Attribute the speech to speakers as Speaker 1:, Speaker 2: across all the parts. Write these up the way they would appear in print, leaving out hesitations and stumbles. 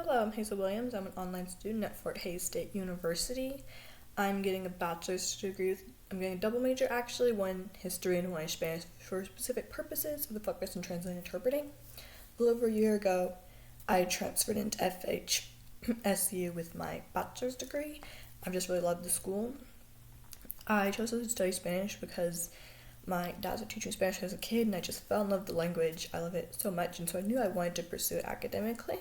Speaker 1: Hello, I'm Hazel Williams. I'm an online student at Fort Hays State University. I'm getting a bachelor's degree. I'm getting a double major actually, one in history and one in Spanish for specific purposes with a focus in translating and interpreting. A little over a year ago, I transferred into FHSU with my bachelor's degree. I've just really loved the school. I chose to study Spanish because my dad was teaching Spanish as a kid and I just fell in love with the language. I love it so much, and so I knew I wanted to pursue it academically.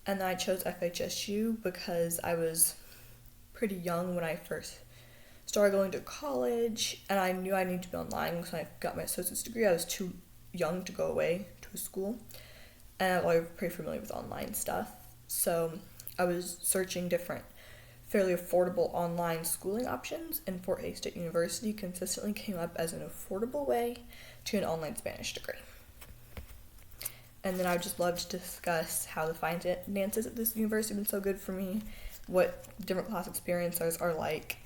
Speaker 1: And then I chose FHSU because I was pretty young when I first started going to college, and I knew I needed to be online because when I got my associate's degree, I was too young to go away to a school, and I was pretty familiar with online stuff. So I was searching different, fairly affordable online schooling options, and Fort Hays State University consistently came up as an affordable way to an online Spanish degree. And then I would just love to discuss how the finances at this university have been so good for me, what different class experiences are like,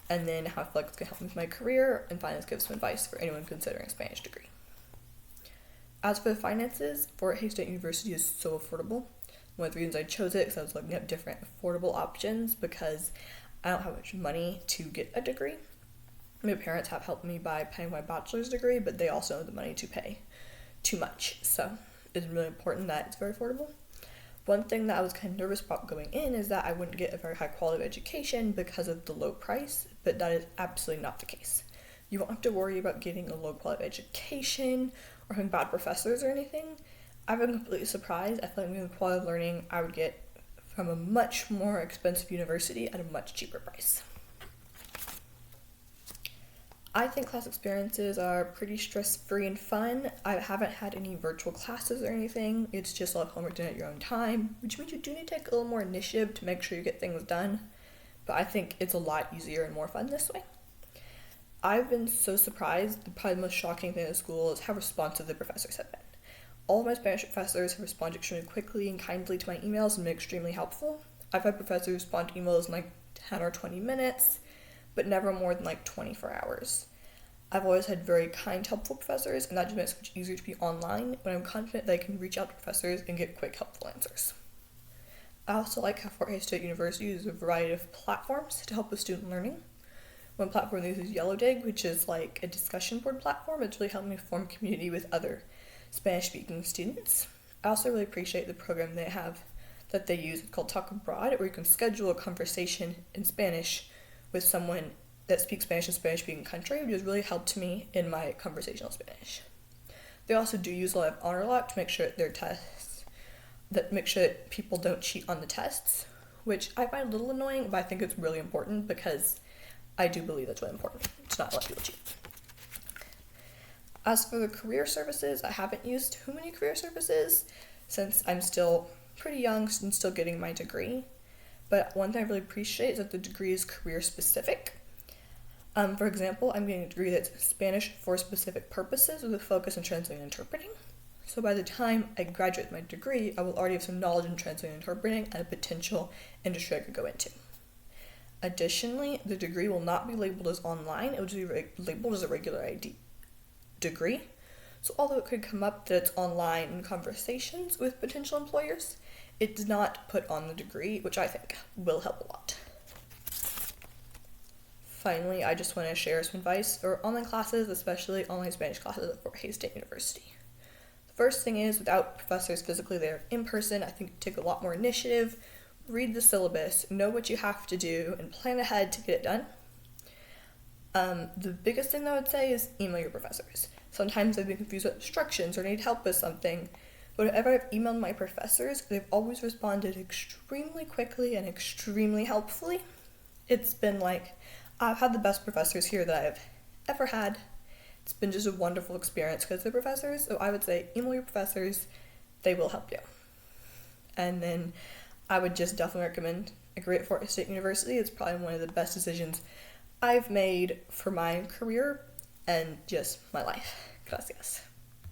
Speaker 1: and then how I feel like it's going to help me with my career, and finally give some advice for anyone considering a Spanish degree. As for the finances, Fort Hays State University is so affordable. One of the reasons I chose it is because I was looking at different affordable options because I don't have much money to get a degree. My parents have helped me by paying my bachelor's degree, but they also have the money to pay too much, so it's really important that it's very affordable. One thing that I was kind of nervous about going in is that I wouldn't get a very high quality of education because of the low price, but that is absolutely not the case. You won't have to worry about getting a low quality education or having bad professors or anything. I've been completely surprised. I feel like the quality of learning I would get from a much more expensive university at a much cheaper price. I think class experiences are pretty stress-free and fun. I haven't had any virtual classes or anything. It's just a lot of homework done at your own time, which means you do need to take a little more initiative to make sure you get things done. But I think it's a lot easier and more fun this way. I've been so surprised. Probably the most shocking thing at school is how responsive the professors have been. All of my Spanish professors have responded extremely quickly and kindly to my emails and been extremely helpful. I've had professors respond to emails in like 10 or 20 minutes, but never more than like 24 hours. I've always had very kind, helpful professors, and that just makes it much easier to be online when I'm confident that I can reach out to professors and get quick, helpful answers. I also like how Fort Hays State University uses a variety of platforms to help with student learning. One platform they use is YellowDig, which is like a discussion board platform. It's really helped me form community with other Spanish-speaking students. I also really appreciate the program that they use. It's called Talk Abroad, where you can schedule a conversation in Spanish with someone that speaks Spanish in a Spanish-speaking country, which has really helped me in my conversational Spanish. They also do use a lot of HonorLock to make sure that people don't cheat on the tests, which I find a little annoying, but I think it's really important because I do believe that's really important to not let people cheat. As for the career services, I haven't used too many career services since I'm still pretty young and still getting my degree. But one thing I really appreciate is that the degree is career specific. For example, I'm getting a degree that's Spanish for specific purposes with a focus in translating and interpreting. So by the time I graduate with my degree, I will already have some knowledge in translating and interpreting and a potential industry I could go into. Additionally, the degree will not be labeled as online, it will just be labeled as a regular ID degree. So although it could come up that it's online in conversations with potential employers, it does not put on the degree, which I think will help a lot. Finally, I just want to share some advice for online classes, especially online Spanish classes at Fort Hays State University. The first thing is, without professors physically there in person, I think take a lot more initiative, read the syllabus, know what you have to do, and plan ahead to get it done. The biggest thing I would say is email your professors. Sometimes I've been confused with instructions or need help with something, but whenever I've emailed my professors, they've always responded extremely quickly and extremely helpfully. It's been like, I've had the best professors here that I've ever had. It's been just a wonderful experience because they're professors, so I would say email your professors, they will help you. And then I would just definitely recommend a degree at Fort Hays State University. It's probably one of the best decisions I've made for my career and just my life. Gracias.